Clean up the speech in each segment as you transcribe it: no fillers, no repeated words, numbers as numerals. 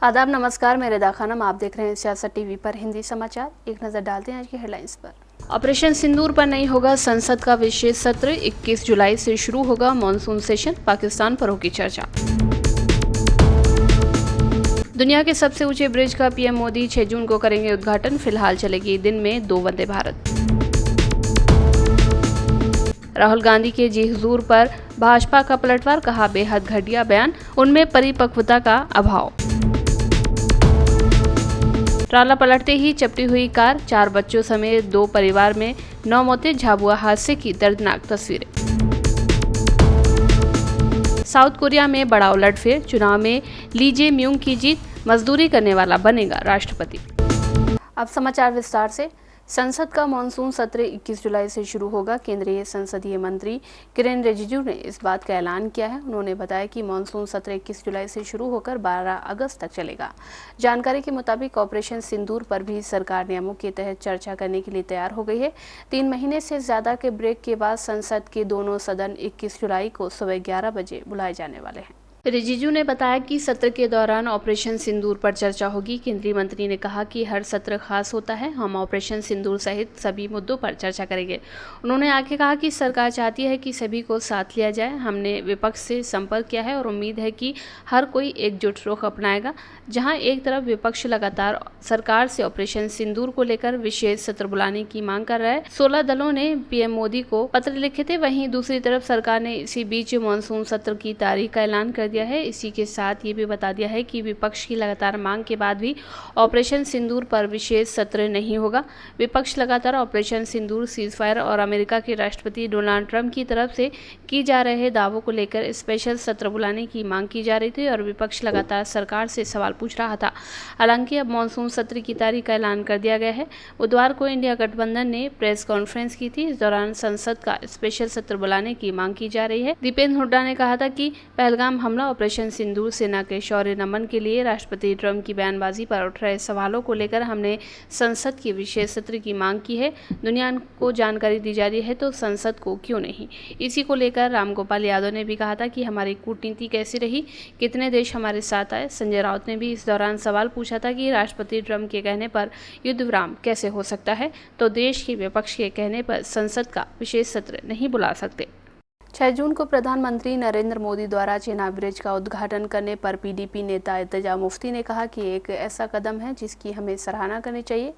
आदाब, नमस्कार। मैं रिदा खानम, आप देख रहे हैं सियासत टीवी पर हिंदी समाचार। एक नजर डालते हैं आज की हेडलाइंस पर। ऑपरेशन सिंदूर पर नहीं होगा संसद का विशेष सत्र, 21 जुलाई से शुरू होगा मॉनसून सेशन, पाकिस्तान पर होगी चर्चा। दुनिया के सबसे ऊंचे ब्रिज का पीएम मोदी 6 जून को करेंगे उद्घाटन। फिलहाल चलेगी दिन में 2 वंदे भारत। राहुल गांधी के जी हुजूर पर भाजपा का पलटवार, कहा बेहद घटिया बयान, उनमें परिपक्वता का अभाव। ट्राला पलटते ही चपटी हुई कार, 4 बच्चों समेत 2 परिवार में 9 मौतें, झाबुआ हादसे की दर्दनाक तस्वीरें। साउथ कोरिया में बड़ा उलटफेर, चुनाव में ली जे म्यूंग की जीत, मजदूरी करने वाला बनेगा राष्ट्रपति। अब समाचार विस्तार से। संसद का मानसून सत्र 21 जुलाई से शुरू होगा। केंद्रीय संसदीय मंत्री किरेन रिजिजू ने इस बात का ऐलान किया है। उन्होंने बताया कि मानसून सत्र 21 जुलाई से शुरू होकर 12 अगस्त तक चलेगा। जानकारी के मुताबिक ऑपरेशन सिंदूर पर भी सरकार नियमों के तहत चर्चा करने के लिए तैयार हो गई है। 3 महीने से ज्यादा के ब्रेक के बाद संसद के दोनों सदन 21 जुलाई को सुबह 11 बजे बुलाए जाने वाले हैं। रिजिजू ने बताया कि सत्र के दौरान ऑपरेशन सिंदूर पर चर्चा होगी। केंद्रीय मंत्री ने कहा कि हर सत्र खास होता है, हम ऑपरेशन सिंदूर सहित सभी मुद्दों पर चर्चा करेंगे। उन्होंने आगे कहा कि सरकार चाहती है कि सभी को साथ लिया जाए। हमने विपक्ष से संपर्क किया है और उम्मीद है कि हर कोई एकजुट रुख अपनाएगा। जहां एक तरफ विपक्ष लगातार सरकार से ऑपरेशन सिंदूर को लेकर विशेष सत्र बुलाने की मांग कर रहा है। 16 दलों ने पीएम मोदी को पत्र लिखे थे, वहीं दूसरी तरफ सरकार ने इसी बीच मानसून सत्र की तारीख का ऐलान कर दिया है। इसी के साथ ये भी बता दिया है कि विपक्ष की लगातार मांग के बाद भी ऑपरेशन सिंदूर पर विशेष सत्र नहीं होगा। विपक्ष लगातार ऑपरेशन सिंदूर, सीजफायर और अमेरिका के राष्ट्रपति डोनाल्ड ट्रंप की तरफ से की जा रहे दावों को लेकर स्पेशल सत्र बुलाने की मांग की जा रही थी और विपक्ष लगातार सरकार से सवाल पूछ रहा था। हालांकि अब मानसून सत्र की तारीख का ऐलान कर दिया गया है। बुधवार को इंडिया गठबंधन ने प्रेस कॉन्फ्रेंस की थी। इस दौरान संसद का स्पेशल सत्र बुलाने की मांग की जा रही है। दीपेंद्र हुड्डा ने कहा था कि पहलगाम हमला, ऑपरेशन सिंदूर, सेना के शौर्य नमन के लिए राष्ट्रपति ट्रंप की बयानबाजी पर उठ रहे सवालों को लेकर हमने संसद की विशेष सत्र की मांग की है। दुनिया को जानकारी दी जा रही है तो संसद को क्यों नहीं। इसी को लेकर रामगोपाल यादव ने भी कहा था कि हमारी कूटनीति कैसी रही, कितने देश हमारे साथ आए। संजय राउत ने भी इस दौरान सवाल पूछा था कि राष्ट्रपति ट्रंप के कहने पर युद्ध विराम कैसे हो सकता है, तो देश के विपक्ष के कहने पर संसद का विशेष सत्र नहीं बुला सकते। 6 जून को प्रधानमंत्री नरेंद्र मोदी द्वारा चेनाब ब्रिज का उद्घाटन करने पर पीडीपी नेता इर्तिजा मुफ्ती ने कहा कि एक ऐसा कदम है जिसकी हमें सराहना करनी चाहिए।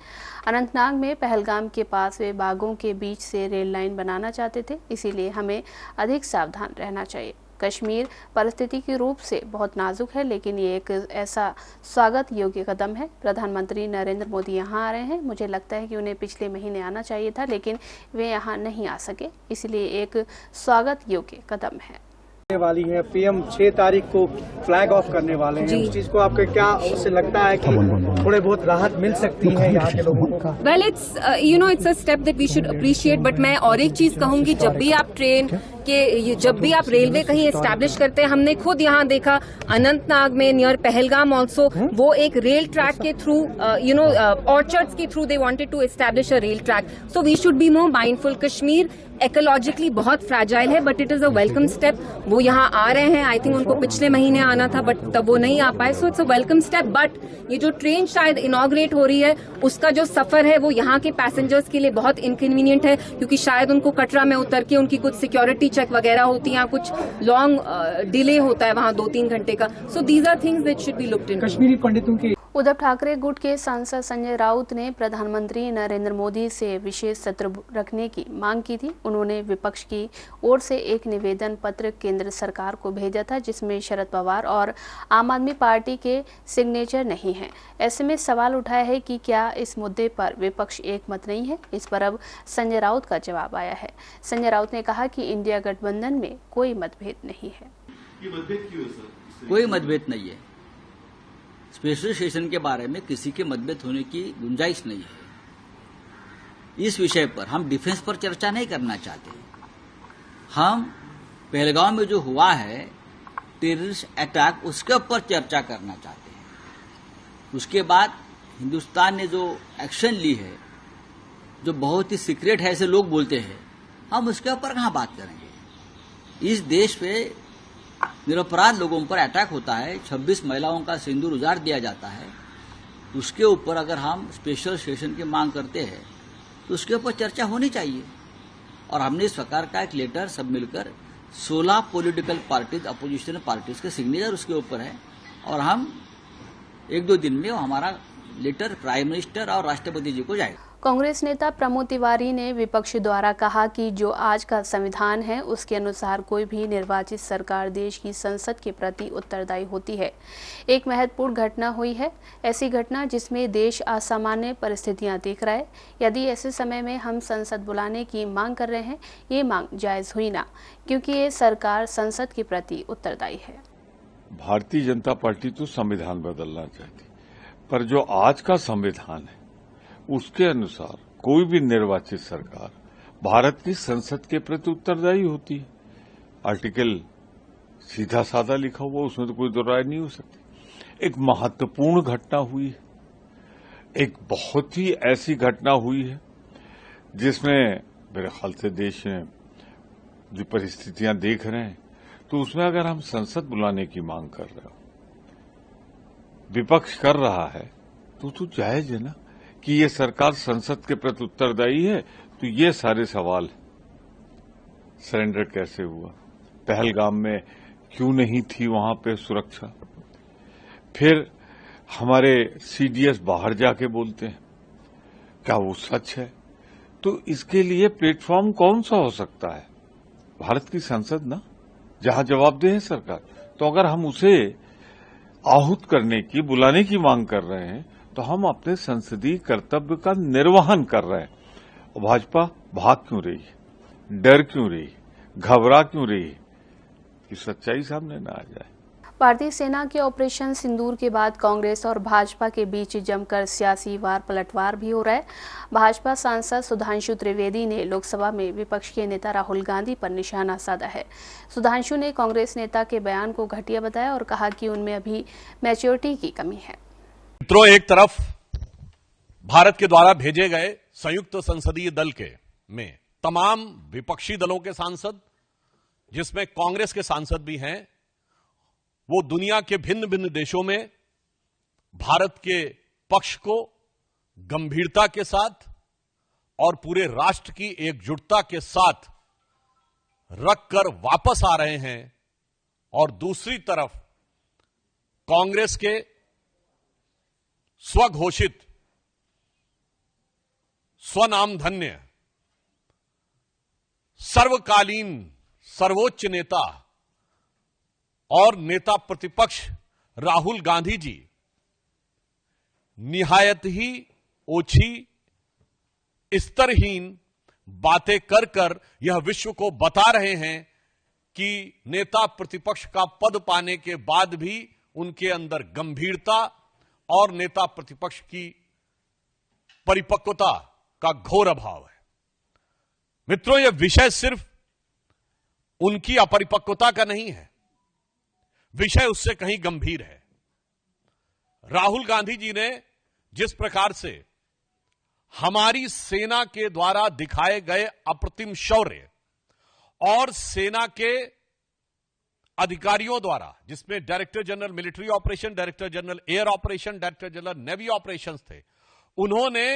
अनंतनाग में पहलगाम के पास वे बागों के बीच से रेल लाइन बनाना चाहते थे, इसीलिए हमें अधिक सावधान रहना चाहिए। कश्मीर परिस्थिति के रूप से बहुत नाजुक है, लेकिन ये एक ऐसा स्वागत योग्य कदम है। प्रधानमंत्री नरेंद्र मोदी यहाँ आ रहे हैं। मुझे लगता है कि उन्हें पिछले महीने आना चाहिए था, लेकिन वे यहाँ नहीं आ सके, इसलिए एक स्वागत योग्य कदम है। वाली है पीएम 6 तारीख को फ्लैग ऑफ करने वाले हैं, उस चीज को आपको क्या उससे लगता है कि थोड़े बहुत राहत मिल सकती है यहाँ के लोगों को? Well, it's it's a step that we should appreciate, but मैं और एक चीज कहूंगी, जब भी आप ट्रेन के, जब भी आप रेलवे कहीं एस्टैब्लिश करते हैं, हमने खुद यहाँ देखा अनंतनाग में नियर पहलगाम ऑल्सो, वो एक रेल ट्रैक के थ्रू ऑर्चर्ड्स के through they wanted to establish a rail track. So we should be more mindful. Kashmir ecologically बहुत फ्रैजाइल है, but it is a welcome step. वो यहाँ आ रहे हैं, आई थिंक उनको पिछले महीने आना था, बट तब वो नहीं आ पाए। So it's a welcome step. But ये जो ट्रेन शायद इनॉग्रेट हो रही है, उसका जो सफर है वो यहाँ के पैसेंजर्स के लिए बहुत इनकन्वीनियंट है, क्योंकि शायद उनको कटरा में उतर के उनकी कुछ सिक्योरिटी चेक वगैरह होती है, कुछ लॉन्ग डिले होता है वहाँ 2-3 घंटे का। So these are things that should be looked in. Kashmiri पंडितों की उद्धव ठाकरे गुट के सांसद संजय राउत ने प्रधानमंत्री नरेंद्र मोदी से विशेष सत्र रखने की मांग की थी। उन्होंने विपक्ष की ओर से एक निवेदन पत्र केंद्र सरकार को भेजा था, जिसमें शरद पवार और आम आदमी पार्टी के सिग्नेचर नहीं हैं। ऐसे में सवाल उठाया है कि क्या इस मुद्दे पर विपक्ष एकमत नहीं है। इस पर अब संजय राउत का जवाब आया है। संजय राउत ने कहा कि इंडिया गठबंधन में कोई मतभेद नहीं है। ये मतभेद क्यों है सर? कोई मतभेद नहीं है। स्पेशल सेशन के बारे में किसी के मतभेद होने की गुंजाइश नहीं है। इस विषय पर हम डिफेंस पर चर्चा नहीं करना चाहते। हम पहलगाम में जो हुआ है टेररिस्ट अटैक, उसके ऊपर चर्चा करना चाहते हैं। उसके बाद हिंदुस्तान ने जो एक्शन ली है, जो बहुत ही सीक्रेट है ऐसे लोग बोलते हैं, हम उसके ऊपर कहाँ बात करेंगे। इस देश पे निरपराध लोगों पर अटैक होता है, 26 महिलाओं का सिंदूर उजाड़ दिया जाता है, उसके ऊपर अगर हम स्पेशल सेशन की मांग करते हैं तो उसके ऊपर चर्चा होनी चाहिए। और हमने इस प्रकार का एक लेटर सब मिलकर 16 पॉलिटिकल पार्टीज, अपोजिशन पार्टीज के सिग्नेचर उसके ऊपर है, और हम 1-2 दिन में हमारा लेटर प्राइम मिनिस्टर और राष्ट्रपति जी को जाएगा। कांग्रेस नेता प्रमोद तिवारी ने विपक्ष द्वारा कहा कि जो आज का संविधान है उसके अनुसार कोई भी निर्वाचित सरकार देश की संसद के प्रति उत्तरदायी होती है। एक महत्वपूर्ण घटना हुई है, ऐसी घटना जिसमें देश असामान्य परिस्थितियां देख रहा है। यदि ऐसे समय में हम संसद बुलाने की मांग कर रहे हैं, ये मांग जायज हुई ना, क्योंकि ये सरकार संसद के प्रति उत्तरदायी है। भारतीय जनता पार्टी तो संविधान बदलना चाहती, पर जो आज का संविधान है उसके अनुसार कोई भी निर्वाचित सरकार भारत की संसद के प्रति उत्तरदायी होती है। आर्टिकल सीधा साधा लिखा हुआ, उसमें तो कोई दो राय नहीं हो सकती। एक महत्वपूर्ण घटना हुई है, एक बहुत ही ऐसी घटना हुई है जिसमें मेरे ख्याल से देश में जो परिस्थितियां देख रहे हैं, तो उसमें अगर हम संसद बुलाने की मांग कर रहे हो, विपक्ष कर रहा है, तो जायज है ना कि ये सरकार संसद के प्रति उत्तरदायी है। तो ये सारे सवाल, सरेंडर कैसे हुआ, पहलगाम में क्यों नहीं थी वहां पे सुरक्षा, फिर हमारे सीडीएस बाहर जाके बोलते हैं, क्या वो सच है? तो इसके लिए प्लेटफॉर्म कौन सा हो सकता है? भारत की संसद ना, जहां जवाबदेह है सरकार। तो अगर हम उसे आहूत करने की, बुलाने की मांग कर रहे हैं, तो हम अपने संसदीय कर्तव्य का निर्वहन कर रहे हैं। और भाजपा भाग क्यों रही है, डर क्यों रही है, घबरा क्यों रही है कि सच्चाई सामने न आ जाए। भारतीय सेना के ऑपरेशन सिंदूर के बाद कांग्रेस और भाजपा के बीच जमकर सियासी वार पलटवार भी हो रहा है। भाजपा सांसद सुधांशु त्रिवेदी ने लोकसभा में विपक्ष के नेता राहुल गांधी पर निशाना साधा है। सुधांशु ने कांग्रेस नेता के बयान को घटिया बताया और कहा कि उनमें अभी मैच्योरिटी की कमी है। मित्रों, एक तरफ भारत के द्वारा भेजे गए संयुक्त संसदीय दल के में तमाम विपक्षी दलों के सांसद, जिसमें कांग्रेस के सांसद भी हैं, वो दुनिया के भिन्न भिन्न देशों में भारत के पक्ष को गंभीरता के साथ और पूरे राष्ट्र की एकजुटता के साथ रखकर वापस आ रहे हैं। और दूसरी तरफ कांग्रेस के स्वघोषित स्वनामधन्य सर्वकालीन सर्वोच्च नेता और नेता प्रतिपक्ष राहुल गांधी जी निहायत ही ओछी, स्तरहीन बातें कर कर यह विश्व को बता रहे हैं कि नेता प्रतिपक्ष का पद पाने के बाद भी उनके अंदर गंभीरता और नेता प्रतिपक्ष की परिपक्वता का घोर अभाव है। मित्रों, यह विषय सिर्फ उनकी अपरिपक्वता का नहीं है, विषय उससे कहीं गंभीर है। राहुल गांधी जी ने जिस प्रकार से हमारी सेना के द्वारा दिखाए गए अप्रतिम शौर्य और सेना के अधिकारियों द्वारा, जिसमें director general military operation, director general air operation, director general navy operations थे, उन्होंने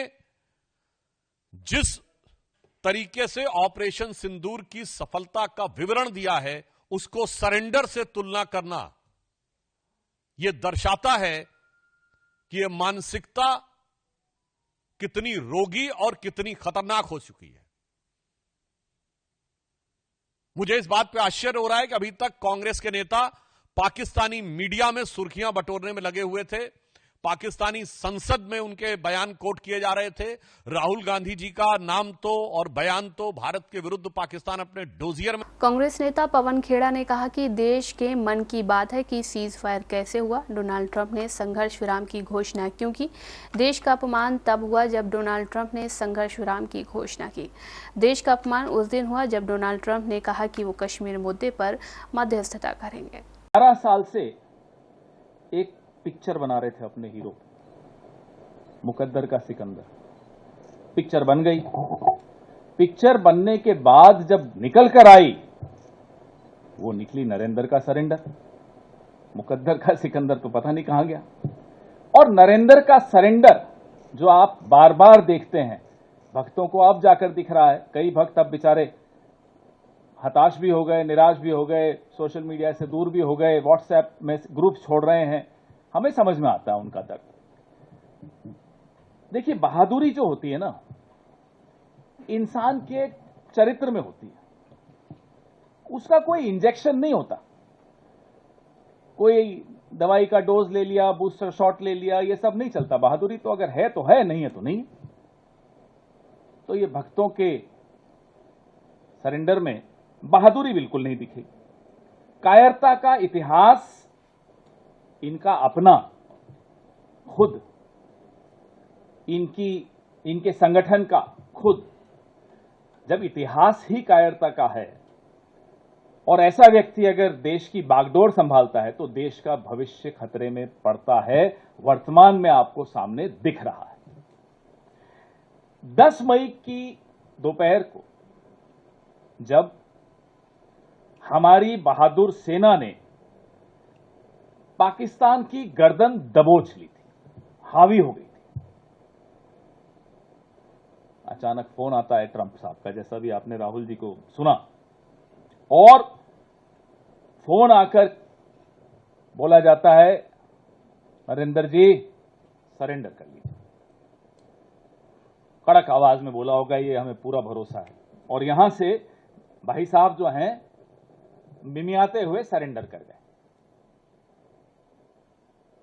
जिस तरीके से ऑपरेशन सिंदूर की सफलता का विवरण दिया है, उसको सरेंडर से तुलना करना यह दर्शाता है कि यह मानसिकता कितनी रोगी और कितनी खतरनाक हो चुकी है। मुझे इस बात पे आश्चर्य हो रहा है कि अभी तक कांग्रेस के नेता पाकिस्तानी मीडिया में सुर्खियां बटोरने में लगे हुए थे, पाकिस्तानी संसद में उनके बयान कोट किए जा रहे थे। राहुल गांधी जी का नाम तो और बयान तो भारत के विरुद्ध पाकिस्तान अपने डोजियर में। कांग्रेस नेता पवन खेड़ा ने कहा कि देश के मन की बात है कि सीज फायर कैसे हुआ। डोनाल्ड ट्रंप ने संघर्ष विराम की घोषणा क्यों की? देश का अपमान तब हुआ जब डोनाल्ड ट्रंप ने संघर्ष विराम की घोषणा की। देश का अपमान उस दिन हुआ जब डोनाल्ड ट्रंप ने कहा कि वो कश्मीर मुद्दे पर मध्यस्थता करेंगे। 12 साल से एक पिक्चर बना रहे थे अपने हीरो, मुकद्दर का सिकंदर। पिक्चर बन गई। पिक्चर बनने के बाद जब निकल कर आई, वो निकली नरेंद्र का सरेंडर। मुकद्दर का सिकंदर तो पता नहीं कहां गया। और नरेंद्र का सरेंडर जो आप बार बार देखते हैं, भक्तों को अब जाकर दिख रहा है। कई भक्त अब बेचारे हताश भी हो गए, निराश भी हो गए, सोशल मीडिया से दूर भी हो गए, व्हाट्सएप में ग्रुप छोड़ रहे हैं। हमें समझ में आता है उनका दर्द। देखिए, बहादुरी जो होती है ना, इंसान के चरित्र में होती है। उसका कोई इंजेक्शन नहीं होता, कोई दवाई का डोज ले लिया, बूस्टर शॉट ले लिया, ये सब नहीं चलता। बहादुरी तो अगर है तो है, नहीं है तो नहीं। तो ये भक्तों के सरेंडर में बहादुरी बिल्कुल नहीं दिखी। कायरता का इतिहास इनका अपना, खुद इनके संगठन का खुद। जब इतिहास ही कायरता का है और ऐसा व्यक्ति अगर देश की बागडोर संभालता है तो देश का भविष्य खतरे में पड़ता है। वर्तमान में आपको सामने दिख रहा है। 10 मई की दोपहर को जब हमारी बहादुर सेना ने पाकिस्तान की गर्दन दबोच ली थी, हावी हो गई थी, अचानक फोन आता है ट्रंप साहब का, जैसा भी आपने राहुल जी को सुना। और फोन आकर बोला जाता है, नरेंद्र जी सरेंडर कर लीजिए। कड़क आवाज में बोला होगा, ये हमें पूरा भरोसा है। और यहां से भाई साहब जो हैं मिमियाते हुए सरेंडर कर गए।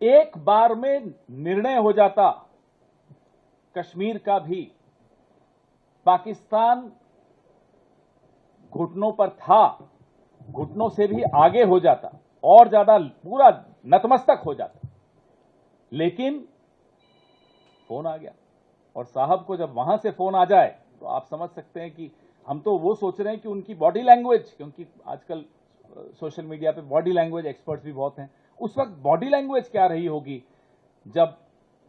एक बार में निर्णय हो जाता कश्मीर का भी, पाकिस्तान घुटनों पर था, घुटनों से भी आगे हो जाता और ज्यादा पूरा नतमस्तक हो जाता। लेकिन फोन आ गया। और साहब को जब वहां से फोन आ जाए तो आप समझ सकते हैं कि हम तो वो सोच रहे हैं कि उनकी बॉडी लैंग्वेज, क्योंकि आजकल सोशल मीडिया पे बॉडी लैंग्वेज एक्सपर्ट्स भी बहुत हैं, उस वक्त बॉडी लैंग्वेज क्या रही होगी जब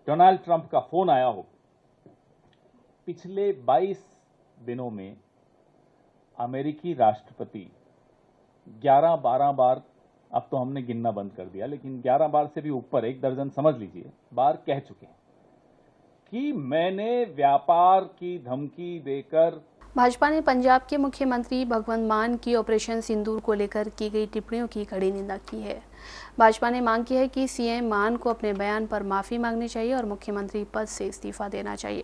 डोनाल्ड ट्रंप का फोन आया हो। पिछले 22 दिनों में अमेरिकी राष्ट्रपति 11-12 बार, अब तो हमने गिनना बंद कर दिया, लेकिन 11 बार से भी ऊपर, 1 दर्जन समझ लीजिए बार कह चुके हैं कि मैंने व्यापार की धमकी देकर। भाजपा ने पंजाब के मुख्यमंत्री भगवंत मान की ऑपरेशन सिंदूर को लेकर की गई टिप्पणियों की कड़ी निंदा की है। भाजपा ने मांग की है कि सीएम मान को अपने बयान पर माफी मांगनी चाहिए और मुख्यमंत्री पद से इस्तीफा देना चाहिए।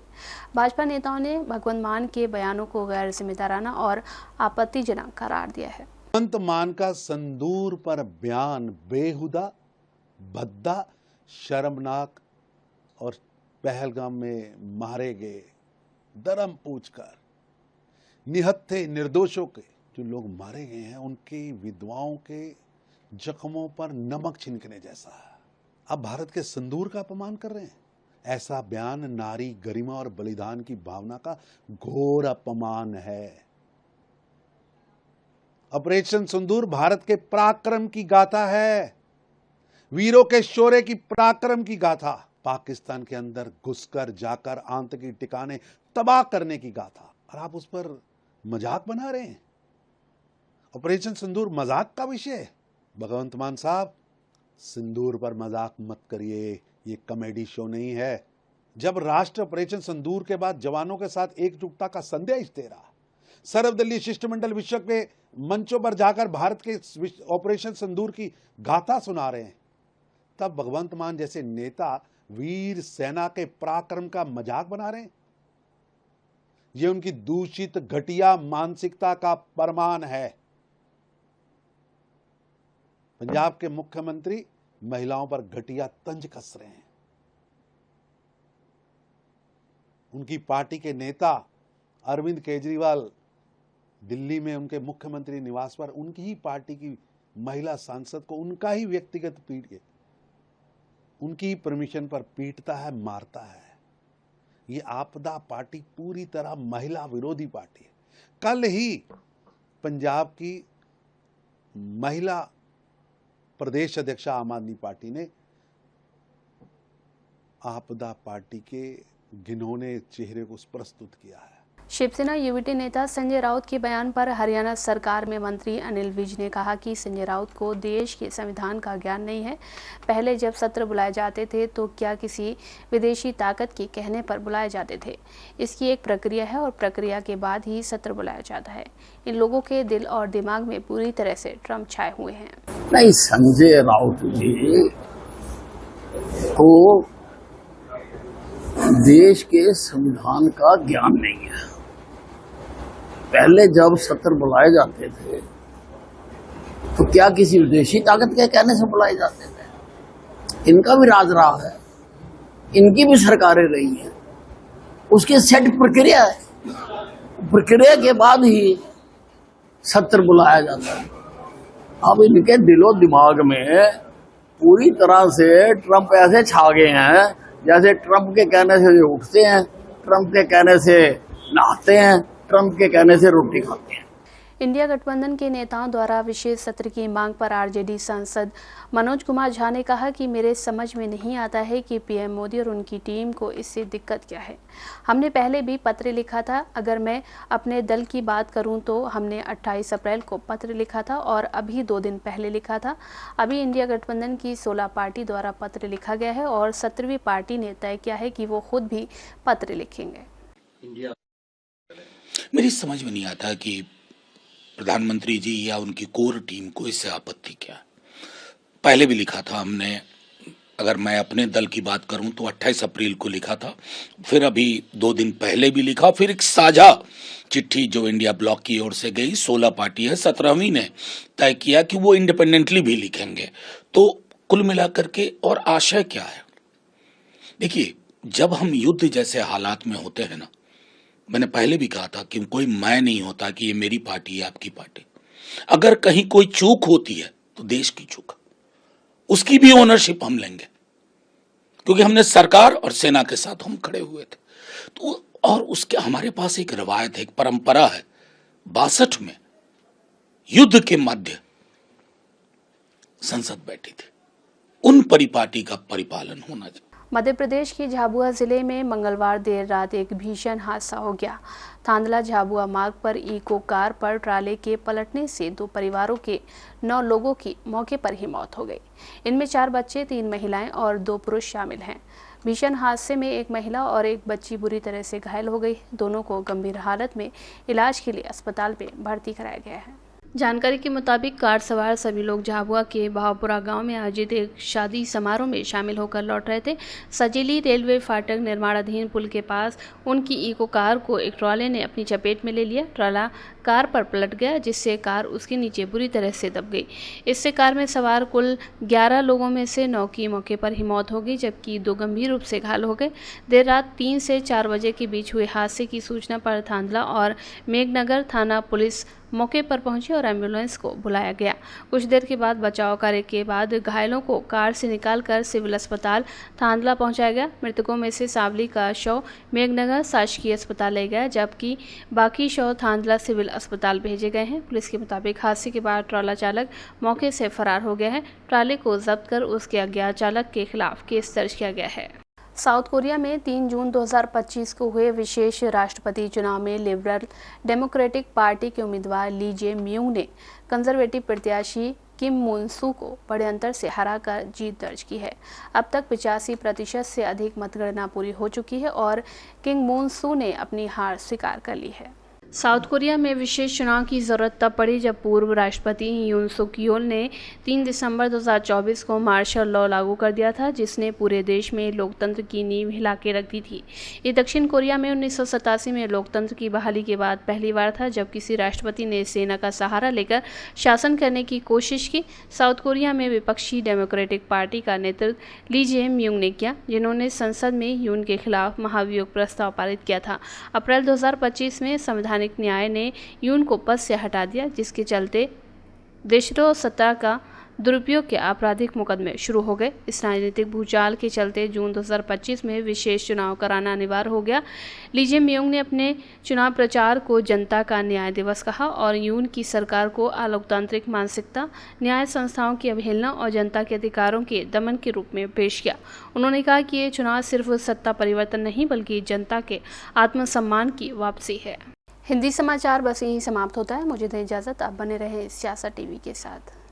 भाजपा नेताओं ने भगवंत मान के बयानों को गैर जिम्मेदाराना और आपत्तिजनक करार दिया है। भगवंत मान का सिंदूर पर बयान बेहुदा, भद्दा, शर्मनाक और पहलगाम में मारे गए धर्म पूछकर निहत्थे निर्दोषों के जो लोग मारे गए हैं, उनकी विधवाओं के जख्मों पर नमक छिनकने जैसा है। अब भारत के सिंदूर का अपमान कर रहे हैं। ऐसा बयान नारी गरिमा और बलिदान की भावना का घोर अपमान है। ऑपरेशन सिंदूर भारत के पराक्रम की गाथा है, वीरों के शौर्य की पराक्रम की गाथा, पाकिस्तान के अंदर घुसकर जाकर आतंकी ठिकाने तबाह करने की गाथा। और आप उस पर मजाक बना रहे हैं। ऑपरेशन सिंदूर मजाक का विषय है। भगवंत मान साहब, सिंदूर पर मजाक मत करिए, ये कॉमेडी शो नहीं है। जब राष्ट्र ऑपरेशन सिंदूर के बाद जवानों के साथ एकजुटता का संदेश दे रहा, सर्वदलीय शिष्टमंडल विश्व के मंचों पर जाकर भारत के ऑपरेशन सिंदूर की गाथा सुना रहे हैं, तब भगवंत मान जैसे नेता वीर सेना के पराक्रम का मजाक बना रहे हैं। यह उनकी दूषित घटिया मानसिकता का प्रमाण है। पंजाब के मुख्यमंत्री महिलाओं पर घटिया तंज कस रहे हैं। उनकी पार्टी के नेता अरविंद केजरीवाल दिल्ली में उनके मुख्यमंत्री निवास पर उनकी ही पार्टी की महिला सांसद को उनका ही व्यक्तिगत पीट, उनकी ही परमिशन पर पीटता है, मारता है। ये आपदा पार्टी पूरी तरह महिला विरोधी पार्टी है। कल ही पंजाब की महिला प्रदेश अध्यक्ष आम आदमी पार्टी ने आपदा पार्टी के घिनौने चेहरे को प्रस्तुत किया है। शिवसेना यूवीटी नेता संजय राउत के बयान पर हरियाणा सरकार में मंत्री अनिल विज ने कहा कि संजय राउत को देश के संविधान का ज्ञान नहीं है। पहले जब सत्र बुलाए जाते थे तो क्या किसी विदेशी ताकत के कहने पर बुलाए जाते थे। इसकी एक प्रक्रिया है और प्रक्रिया के बाद ही सत्र बुलाया जाता है। इन लोगों के दिल और दिमाग में पूरी तरह से ट्रम्प छाए हुए हैं। नहीं, संजय राउत जी को देश के संविधान का ज्ञान नहीं है। पहले जब सत्र बुलाए जाते थे तो क्या किसी विदेशी ताकत के कहने से बुलाए जाते थे। इनका भी राज रहा है, इनकी भी सरकारें रही हैं, उसकी सेट प्रक्रिया है, प्रक्रिया के बाद ही सत्र बुलाया जाता है। अब इनके दिलो दिमाग में पूरी तरह से ट्रम्प ऐसे छा गए हैं जैसे ट्रम्प के कहने से उठते हैं, ट्रम्प के कहने से नहाते हैं, ट्रम्प के कहने से रोटी खाते हैं। इंडिया गठबंधन के नेताओं द्वारा विशेष सत्र की मांग पर आरजेडी सांसद मनोज कुमार झा ने कहा कि मेरे समझ में नहीं आता है कि पीएम मोदी और उनकी टीम को इससे दिक्कत क्या है। हमने पहले भी पत्र लिखा था। अगर मैं अपने दल की बात करूं तो हमने 28 अप्रैल को पत्र लिखा था और अभी 2 दिन पहले लिखा था। अभी इंडिया गठबंधन की 16 पार्टी द्वारा पत्र लिखा गया है और 17वीं पार्टी ने तय किया है कि वो खुद भी पत्र लिखेंगे। मेरी समझ में नहीं आता कि प्रधानमंत्री जी या उनकी कोर टीम को इससे आपत्ति क्या है। पहले भी लिखा था हमने, अगर मैं अपने दल की बात करूं तो 28 अप्रैल को लिखा था, फिर अभी 2 दिन पहले भी लिखा, फिर एक साझा चिट्ठी जो इंडिया ब्लॉक की ओर से गई, 16 पार्टी है, 17वीं ने तय किया कि वो इंडिपेंडेंटली भी लिखेंगे। तो कुल मिलाकर के और आशय क्या है। देखिए, जब हम युद्ध जैसे हालात में होते हैं ना, मैंने पहले भी कहा था कि कोई मैं नहीं होता कि ये मेरी पार्टी है आपकी पार्टी। अगर कहीं कोई चूक होती है तो देश की चूक, उसकी भी ओनरशिप हम लेंगे, क्योंकि हमने सरकार और सेना के साथ हम खड़े हुए थे। तो और उसके हमारे पास एक रवायत है, एक परंपरा है। 62 में युद्ध के मध्य संसद बैठी थी, उन परिपाटी का परिपालन होना चाहिए। मध्य प्रदेश के झाबुआ जिले में मंगलवार देर रात एक भीषण हादसा हो गया। थांदला झाबुआ मार्ग पर इको कार पर ट्राले के पलटने से 2 परिवारों के 9 लोगों की मौके पर ही मौत हो गई। इनमें 4 बच्चे, 3 महिलाएं और 2 पुरुष शामिल हैं। भीषण हादसे में एक महिला और एक बच्ची बुरी तरह से घायल हो गई। दोनों को गंभीर हालत में इलाज के लिए अस्पताल में भर्ती कराया गया है। जानकारी के मुताबिक कार सवार सभी लोग झाबुआ के भावपुरा गांव में आयोजित एक शादी समारोह में शामिल होकर लौट रहे थे। सजीली रेलवे फाटक निर्माणाधीन पुल के पास उनकी इको कार को एक ट्रॉले ने अपनी चपेट में ले लिया। ट्रॉला कार पर पलट गया, जिससे कार उसके नीचे बुरी तरह से दब गई। इससे कार में सवार कुल 11 लोगों में से 9 की मौके पर ही मौत हो गई, जबकि 2 गंभीर रूप से घायल हो गए। देर रात 3 से 4 बजे के बीच हुए हादसे की सूचना पर थांदला और मेघनगर थाना पुलिस मौके पर पहुंची और एम्बुलेंस को बुलाया गया। कुछ देर के बाद बचाव कार्य के बाद घायलों को कार से निकालकर सिविल अस्पताल थांदला पहुंचाया गया। मृतकों में से सावली का शव मेघनगर शासकीय अस्पताल ले गया, जबकि बाकी शव थांदला सिविल अस्पताल भेजे गए हैं। पुलिस के मुताबिक हादसे के बाद ट्रॉला चालक मौके से फरार हो गया है। ट्राले को जब्त कर उसके अज्ञात चालक के खिलाफ केस दर्ज किया गया है। साउथ कोरिया में 3 जून 2025 को हुए विशेष राष्ट्रपति चुनाव में लिबरल डेमोक्रेटिक पार्टी के उम्मीदवार ली जे म्यूंग ने कंजर्वेटिव प्रत्याशी किम मून सू को बड़े अंतर से हराकर जीत दर्ज की है। अब तक 85% से अधिक मतगणना पूरी हो चुकी है और किम मून सू ने अपनी हार स्वीकार कर ली है। साउथ कोरिया में विशेष चुनाव की जरूरत तब पड़ी जब पूर्व राष्ट्रपति यून सुक योल ने 3 दिसंबर 2024 को मार्शल लॉ लागू कर दिया था, जिसने पूरे देश में लोकतंत्र की नींव हिला के रख दी थी। ये दक्षिण कोरिया में 1987 में लोकतंत्र की बहाली के बाद पहली बार था जब किसी राष्ट्रपति ने सेना का सहारा लेकर शासन करने की कोशिश की। साउथ कोरिया में विपक्षी डेमोक्रेटिक पार्टी का नेतृत्व ली जे म्यूंग ने किया, जिन्होंने संसद में यून के खिलाफ महाभियोग प्रस्ताव पारित किया था। अप्रैल 2025 में संवैधानिक न्याय ने यून को पद से हटा दिया, जिसके चलते देशद्रोह सत्ता का दुरुपयोग के आपराधिक मुकदमे शुरू हो गए। इस राजनीतिक भूचाल के चलते जून 2025 में विशेष चुनाव कराना अनिवार्य हो गया। ली जेम्यूंग ने अपने चुनाव प्रचार को जनता का न्याय दिवस कहा और यून की सरकार को अलोकतांत्रिक मानसिकता, न्याय संस्थाओं की अवहेलना और जनता के अधिकारों के दमन के रूप में पेश किया। उन्होंने कहा कि ये चुनाव सिर्फ सत्ता परिवर्तन नहीं बल्कि जनता के आत्मसम्मान की वापसी है। हिंदी समाचार बस यहीं समाप्त होता है। मुझे दें इजाजत। आप बने रहें सियासत टीवी के साथ।